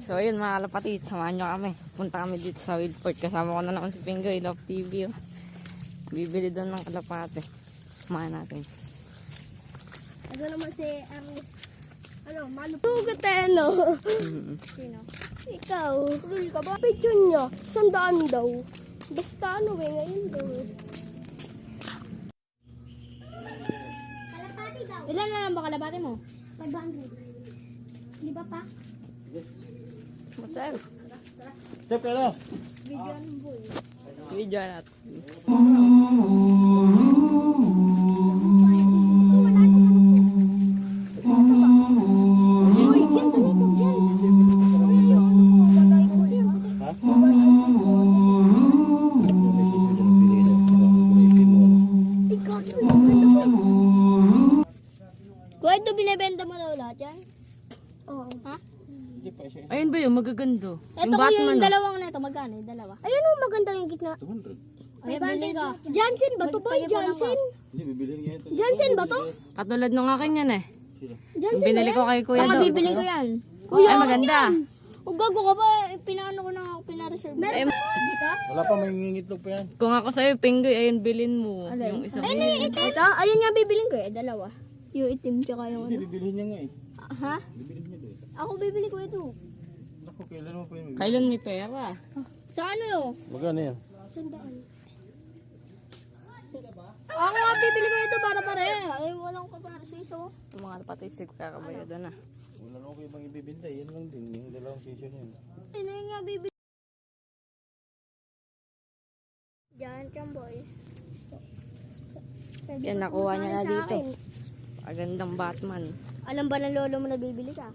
So ayun mga kalapatid, samahan nyo kami. Punta kami dito sa Wilford. Kasama ko na naman si Pingoy, Love TV. Oh. Bibili doon ng kalapate. Samahan natin. Ano naman si Ernest? Ano, malupugat ano? Sino? Ikaw. Rul ka ba? Picture niya. 100 daw. Basta ano ngayon daw. Kalapati daw. Ilan na lang ba kalapati mo? 500. Di ba pa? Motel. Step pero. Bigyan mo. Video natin. Kuya, ito binibenta mo na lahat yan? Oo. Ha? Ayun ba yung magagando? Ito ko yung dalawang na ito. Magkano yung dalawa? Ayun o, maganda yung gitna. 200. Ay, bili ka. Johnson ba ito, boy? Johnson? Hindi, bibilihin niya ito. Johnson ba to? Katulad nung akin yan eh. Yung Johnson binili ko kay Kuya Baka Do. bibili ko yan. Ay maganda. O gago ka ba? Pinaano ko na ako, pinareserve. Meron ba? Dito? Wala pa, may ngingitlog pa yan. Kung ako sa'yo, Pingoy, ayun bilin mo. Yung isang Ayun yung itim. Ito? Ayun nga bibiling ko eh. Dalawa. Yung itim tsaka yung Hindi, ano. bibilihin niya nga eh. Ha? Bibilihin niya doon. Ako bibili ko ito. Naku, kailan mo pa yun? Kailan may pera? Sa ano yun? Magkano yan? 100. Ako nga bibili ko ito para pare. Ay, walang kaparasiso. Yung mga patisig kakabayo doon na. Wala na ako ibang ibibinta. Yan lang din. Yung dalawang session yun. Ano yung nga bibili? Diyan, boy. Yan, nakuha niya na dito. Magandang Batman. Alam ba ng lolo mo na bibili ka?